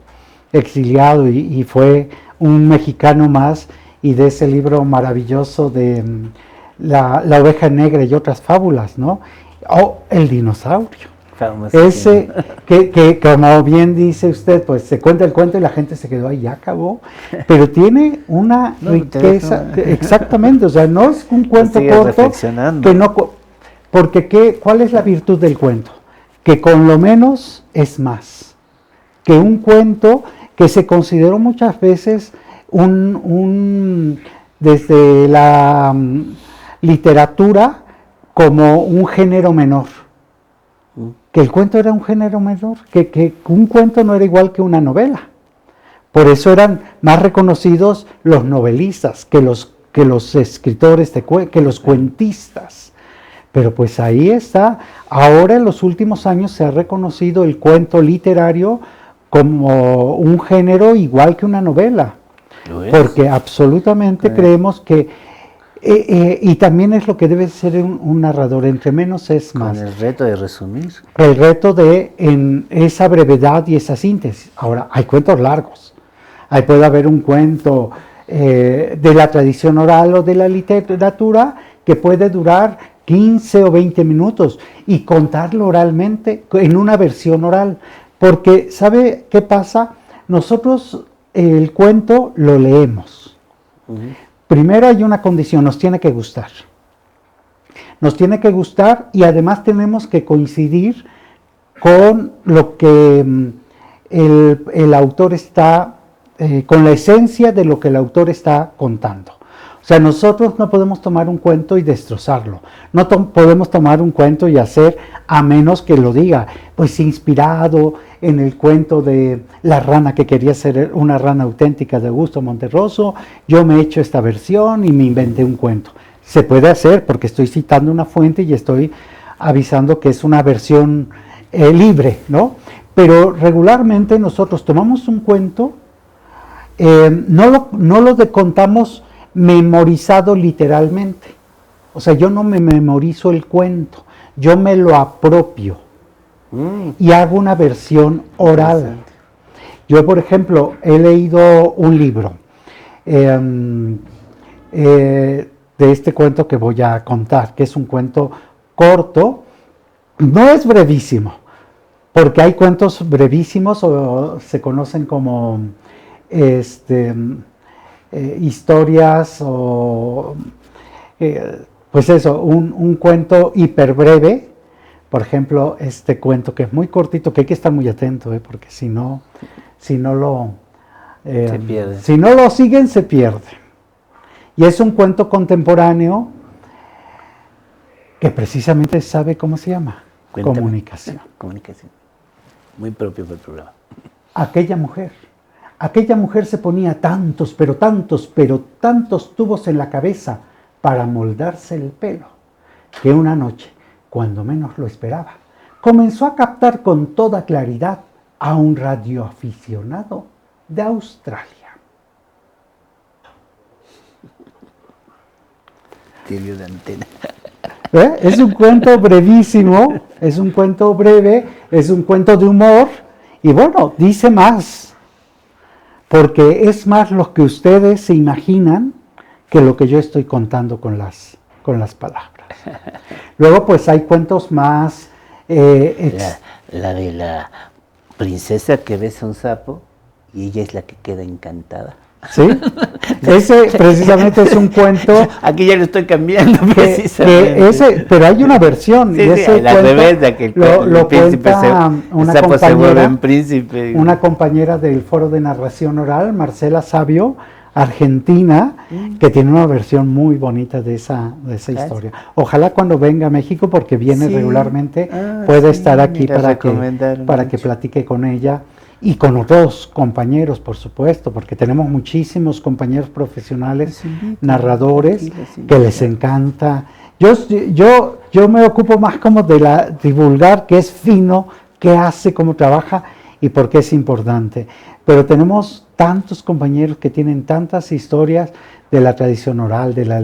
exiliado y fue un mexicano más, y de ese libro maravilloso de la oveja negra y otras fábulas, ¿no? O El dinosaurio. Ese que como bien dice usted, pues se cuenta el cuento y la gente se quedó ahí, ya acabó, pero tiene una riqueza, exactamente, o sea, no es un cuento corto, que no, porque ¿cuál es la virtud del cuento? Que con lo menos es más, que un cuento que se consideró muchas veces desde la literatura como un género menor. Que el cuento era un género menor, que un cuento no era igual que una novela, Por eso eran más reconocidos los novelistas que los escritores, que los cuentistas. Pero pues ahí está. Ahora en los últimos años se ha reconocido el cuento literario como un género igual que una novela. Porque absolutamente creemos que, y también es lo que debe ser un narrador, entre menos es más. Con el reto de resumir. El reto de en esa brevedad y esa síntesis. Ahora, hay cuentos largos. Ahí puede haber un cuento de la tradición oral o de la literatura que puede durar 15 o 20 minutos y contarlo oralmente en una versión oral. Porque, ¿sabe qué pasa? Nosotros el cuento lo leemos. Primero hay una condición, nos tiene que gustar. Nos tiene que gustar y además tenemos que coincidir con lo que el autor está, con la esencia de lo que el autor está contando. O sea, nosotros no podemos tomar un cuento y destrozarlo. No podemos tomar un cuento y hacer, a menos que lo diga, pues inspirado en el cuento de la rana que quería ser una rana auténtica de Augusto Monterroso, yo me he hecho esta versión y me inventé un cuento. Se puede hacer porque estoy citando una fuente y estoy avisando que es una versión libre, ¿no? Pero regularmente nosotros tomamos un cuento, no lo contamos memorizado literalmente. O sea, yo no me memorizo el cuento, yo me lo apropio y hago una versión oral. Yo, por ejemplo, he leído un libro de este cuento que voy a contar, que es un cuento corto, no es brevísimo, porque hay cuentos brevísimos o se conocen como historias o pues eso, un cuento hiperbreve. Por ejemplo, este cuento que es muy cortito, que hay que estar muy atento, porque si no lo siguen, se pierde. Y es un cuento contemporáneo que precisamente sabe cómo se llama. Cuéntame. Comunicación. Comunicación. Muy propio para el programa. Aquella mujer se ponía tantos, pero tantos tubos en la cabeza para moldarse el pelo, que una noche, cuando menos lo esperaba, comenzó a captar con toda claridad a un radioaficionado de Australia. Tiene una antena. Es un cuento brevísimo, es un cuento breve, es un cuento de humor, y bueno, dice más, porque es más lo que ustedes se imaginan que lo que yo estoy contando con las palabras. Luego, pues hay cuentos más... La de la princesa que besa un sapo y ella es la que queda encantada. ¿Sí? Ese precisamente es un cuento... Aquí ya lo estoy cambiando precisamente. Pero hay una versión. Sí, y ese la cuento revés de que lo príncipe cuenta el sapo se vuelve en príncipe. Una compañera del Foro de Narración Oral, Marcela Sabio, argentina, que tiene una versión muy bonita de esa historia. Ojalá cuando venga a México, porque viene regularmente, pueda estar aquí para que platique con ella y con otros compañeros, por supuesto, porque tenemos muchísimos compañeros profesionales, narradores, que les encanta. Yo me ocupo más como de divulgar qué es fino, qué hace, cómo trabaja y por qué es importante. Pero tenemos tantos compañeros que tienen tantas historias de la tradición oral, de la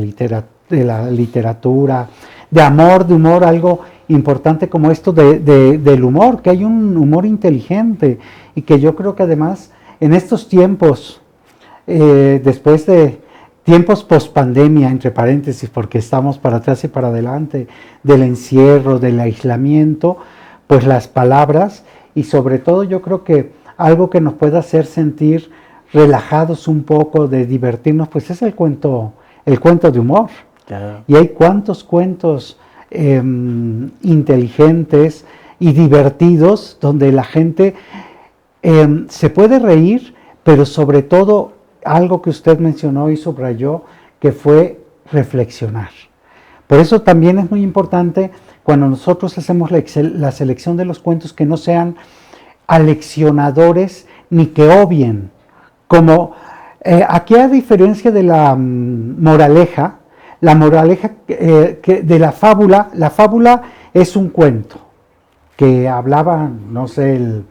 literatura, de amor, de humor, algo importante como esto del humor, que hay un humor inteligente y que yo creo que además en estos tiempos, después de tiempos post-pandemia, entre paréntesis, porque estamos para atrás y para adelante, del encierro, del aislamiento, pues las palabras y sobre todo yo creo que algo que nos pueda hacer sentir relajados un poco, de divertirnos, pues es el cuento de humor. Claro. Y hay cuantos cuentos inteligentes y divertidos donde la gente se puede reír, pero sobre todo algo que usted mencionó y subrayó, que fue reflexionar. Por eso también es muy importante cuando nosotros hacemos la selección de los cuentos que no sean aleccionadores ni que obvien Como aquí, a diferencia de la moraleja que de la fábula es un cuento que hablaba, no sé,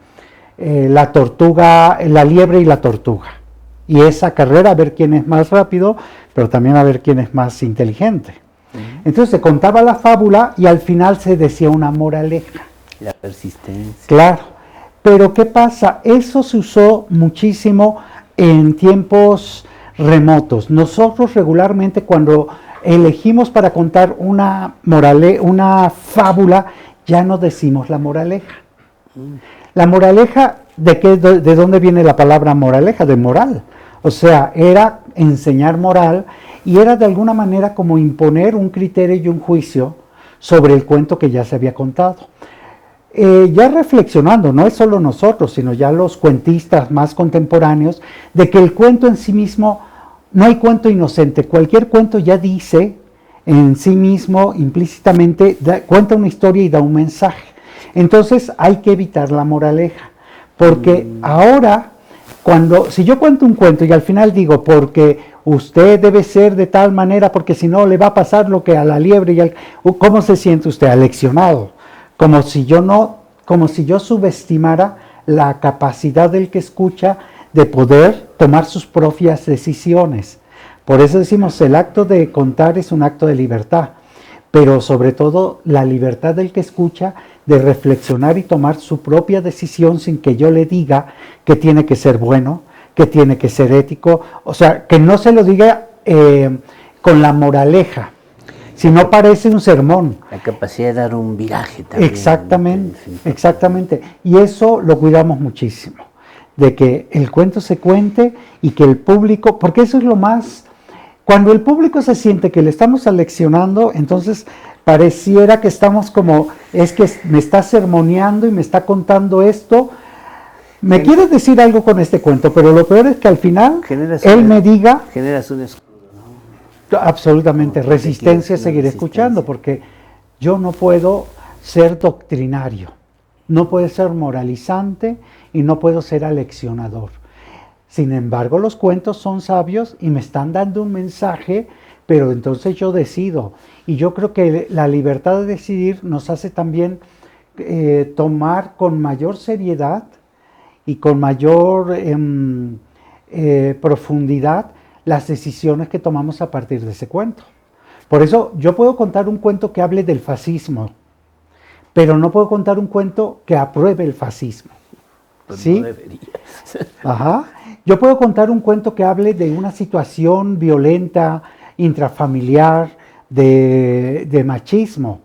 la tortuga, la liebre y la tortuga. Y esa carrera a ver quién es más rápido, pero también a ver quién es más inteligente. Entonces se contaba la fábula y al final se decía una moraleja. La persistencia. Claro, pero ¿qué pasa? Eso se usó muchísimo en tiempos remotos. Nosotros regularmente cuando elegimos para contar una fábula, ya no decimos la moraleja. La moraleja, ¿de dónde viene la palabra moraleja? De moral. O sea, era enseñar moral y era de alguna manera como imponer un criterio y un juicio sobre el cuento que ya se había contado. Ya reflexionando, no es solo nosotros, sino ya los cuentistas más contemporáneos, de que el cuento en sí mismo, no hay cuento inocente, cualquier cuento ya dice en sí mismo, implícitamente, cuenta una historia y da un mensaje. Entonces hay que evitar la moraleja, porque ahora, si yo cuento un cuento y al final digo, porque usted debe ser de tal manera, porque si no le va a pasar lo que a la liebre y ¿cómo se siente usted? Aleccionado. Como si yo subestimara la capacidad del que escucha de poder tomar sus propias decisiones. Por eso decimos, el acto de contar es un acto de libertad, pero sobre todo la libertad del que escucha de reflexionar y tomar su propia decisión sin que yo le diga que tiene que ser bueno, que tiene que ser ético, o sea, que no se lo diga con la moraleja, si no parece un sermón. La capacidad de dar un viraje también. Exactamente. Y eso lo cuidamos muchísimo, de que el cuento se cuente y que el público, porque eso es lo más, cuando el público se siente que le estamos aleccionando, entonces pareciera que estamos como, es que me está sermoneando y me está contando esto. Me quiere decir algo con este cuento, pero lo peor es que al final él me diga... Generas un escudo. Absolutamente, resistencia a seguir escuchando, porque yo no puedo ser doctrinario, no puedo ser moralizante y no puedo ser aleccionador. Sin embargo, los cuentos son sabios y me están dando un mensaje, pero entonces yo decido. Y yo creo que la libertad de decidir nos hace también tomar con mayor seriedad y con mayor profundidad las decisiones que tomamos a partir de ese cuento. Por eso yo puedo contar un cuento que hable del fascismo, pero no puedo contar un cuento que apruebe el fascismo. Pues ¿sí? No deberías. Ajá. Yo puedo contar un cuento que hable de una situación violenta, intrafamiliar, de machismo,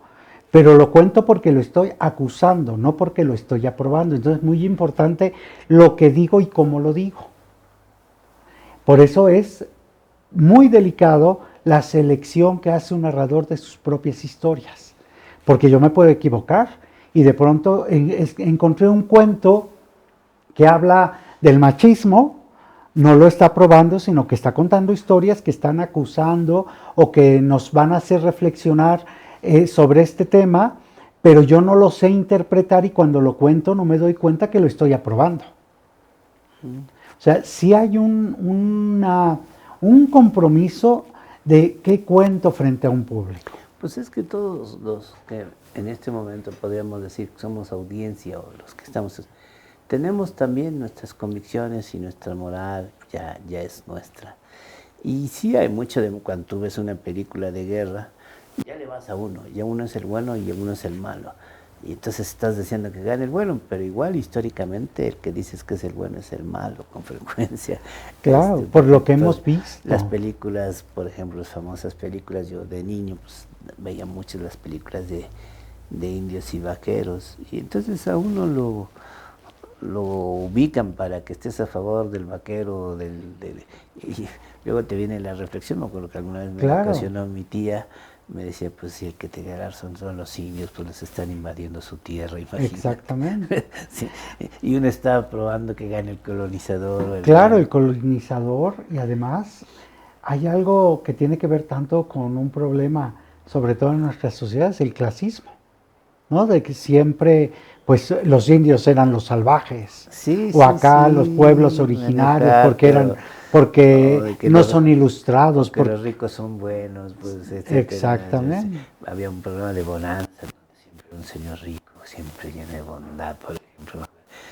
pero lo cuento porque lo estoy acusando, no porque lo estoy aprobando. Entonces es muy importante lo que digo y cómo lo digo. Por eso es muy delicado la selección que hace un narrador de sus propias historias, porque yo me puedo equivocar y de pronto encontré un cuento que habla del machismo, no lo está probando, sino que está contando historias que están acusando o que nos van a hacer reflexionar sobre este tema, pero yo no lo sé interpretar y cuando lo cuento no me doy cuenta que lo estoy aprobando. O sea, sí hay un compromiso de qué cuento frente a un público. Pues es que todos los que en este momento podríamos decir que somos audiencia o los que estamos, tenemos también nuestras convicciones y nuestra moral ya es nuestra. Y sí hay mucho de cuando tú ves una película de guerra, ya le vas a uno, ya uno es el bueno y uno es el malo. Y entonces estás diciendo que gane el bueno, pero igual históricamente el que dices que es el bueno es el malo con frecuencia. Claro, por lo que hemos visto. Las películas, por ejemplo, las famosas películas, yo de niño pues, veía muchas las películas de indios y vaqueros, y entonces a uno lo ubican para que estés a favor del vaquero, y luego te viene la reflexión, me acuerdo que alguna vez me ocasionó mi tía, me decía, pues si el que te gana son los indios, pues les están invadiendo su tierra, imagínate. Exactamente. Sí, y uno está probando que gane el colonizador. El colonizador, y además hay algo que tiene que ver tanto con un problema, sobre todo en nuestras sociedades, el clasismo. ¿no? De que siempre, pues los indios eran los salvajes, Sí, o sí, acá sí, los pueblos originarios, porque pero- porque de que no los- son ilustrados, porque los ricos son buenos, pues, etcétera. exactamente. Había un programa de bonanza, donde siempre un señor rico, siempre lleno de bondad, por ejemplo.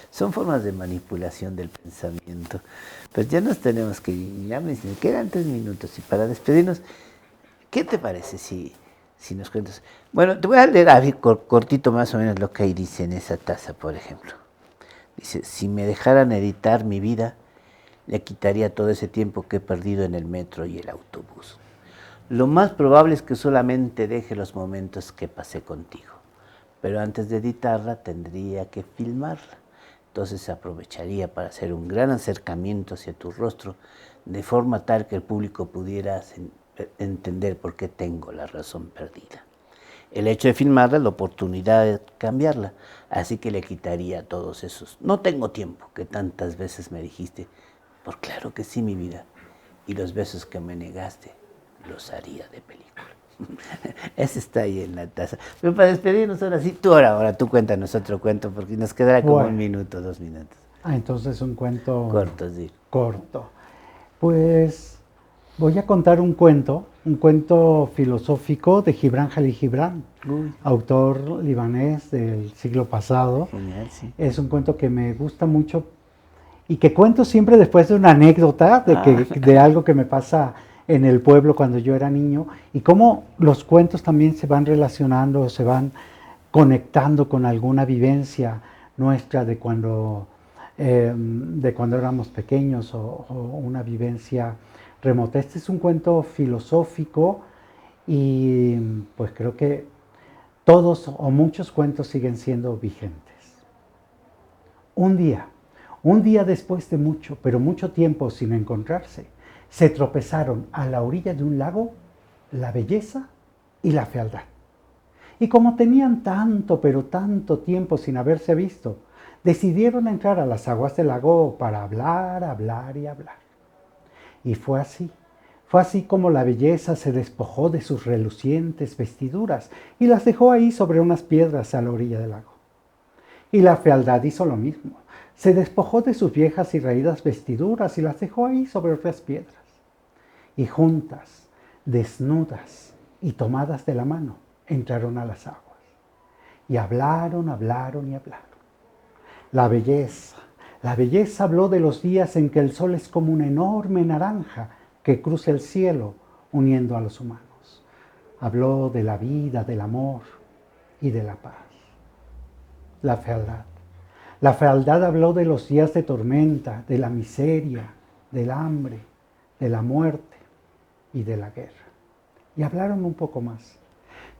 Son formas de manipulación del pensamiento. Pues ya nos tenemos que ir, ya me quedan 3 minutos, y para despedirnos, ¿qué te parece si nos cuentas? Bueno, te voy a leer cortito más o menos lo que ahí dice en esa taza, por ejemplo. Dice, si me dejaran editar mi vida, le quitaría todo ese tiempo que he perdido en el metro y el autobús. Lo más probable es que solamente deje los momentos que pasé contigo, pero antes de editarla tendría que filmarla. Entonces aprovecharía para hacer un gran acercamiento hacia tu rostro, de forma tal que el público pudiera entender por qué tengo la razón perdida. El hecho de filmarla es la oportunidad de cambiarla, así que le quitaría todos esos. No tengo tiempo, que tantas veces me dijiste, por claro que sí, mi vida, y los besos que me negaste, los haría de película. Ese está ahí en la taza. Pero para despedirnos ahora sí, ahora tú cuéntanos otro cuento, porque nos quedará como Bueno. 1 minuto, 2 minutos. Entonces un cuento Cortos, sí. corto. Pues voy a contar un cuento filosófico de Gibran Jalil Gibran, Uy, autor libanés del siglo pasado. genial, sí. Es un cuento que me gusta mucho y que cuento siempre después de una anécdota de algo que me pasa en el pueblo cuando yo era niño, y cómo los cuentos también se van relacionando, se van conectando con alguna vivencia nuestra de cuando éramos pequeños, o una vivencia remota. Este es un cuento filosófico y pues creo que todos o muchos cuentos siguen siendo vigentes. Un día después de mucho, pero mucho tiempo sin encontrarse, se tropezaron a la orilla de un lago la belleza y la fealdad. Y como tenían tanto, pero tanto tiempo sin haberse visto, decidieron entrar a las aguas del lago para hablar, hablar y hablar. Y fue así como la belleza se despojó de sus relucientes vestiduras y las dejó ahí sobre unas piedras a la orilla del lago. Y la fealdad hizo lo mismo, se despojó de sus viejas y raídas vestiduras y las dejó ahí sobre otras piedras. Y juntas, desnudas y tomadas de la mano, entraron a las aguas. Y hablaron, hablaron y hablaron. La belleza habló de los días en que el sol es como una enorme naranja que cruza el cielo uniendo a los humanos. Habló de la vida, del amor y de la paz. La fealdad habló de los días de tormenta, de la miseria, del hambre, de la muerte y de la guerra. Y hablaron un poco más.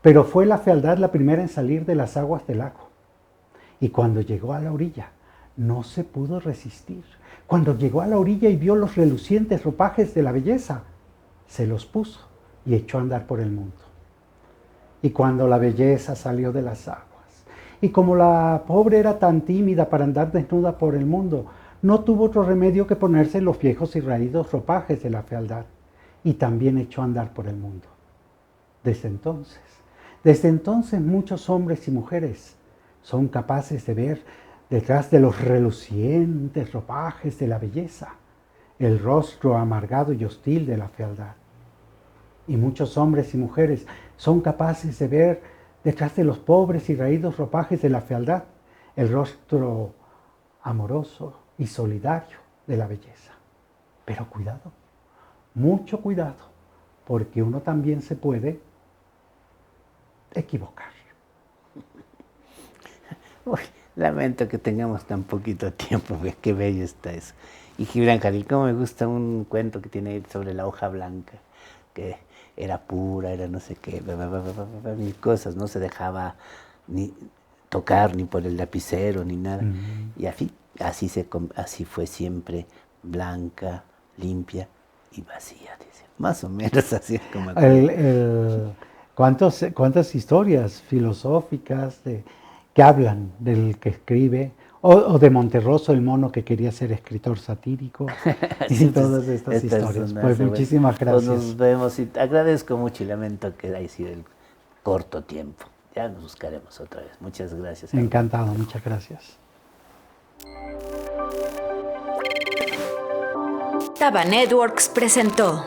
Pero fue la fealdad la primera en salir de las aguas del lago. Y cuando llegó a la orilla, no se pudo resistir. Cuando llegó a la orilla y vio los relucientes ropajes de la belleza, se los puso y echó a andar por el mundo. Y cuando la belleza salió de las aguas, y como la pobre era tan tímida para andar desnuda por el mundo, no tuvo otro remedio que ponerse los viejos y raídos ropajes de la fealdad, y también echó a andar por el mundo. Desde entonces muchos hombres y mujeres son capaces de ver detrás de los relucientes ropajes de la belleza el rostro amargado y hostil de la fealdad. Y muchos hombres y mujeres son capaces de ver detrás de los pobres y raídos ropajes de la fealdad el rostro amoroso y solidario de la belleza. Pero cuidado, mucho cuidado, porque uno también se puede equivocar. Uy, lamento que tengamos tan poquito tiempo, qué bello está eso. Y Gibran Jalil, cómo me gusta un cuento que tiene ahí sobre la hoja blanca, que era pura, era no sé qué, mil cosas, no se dejaba ni tocar ni por el lapicero ni nada. Y así fue siempre, blanca, limpia y vacía, dice. Más o menos así es como... ¿Cuántas historias filosóficas que hablan del que escribe, o de Monterroso, el mono que quería ser escritor satírico, y todas estas historias? Pues muchísimas gracias. Pues nos vemos y te agradezco mucho y lamento que haya sido el corto tiempo. Ya nos buscaremos otra vez. Muchas gracias. Encantado, muchas gracias. Taba Networks presentó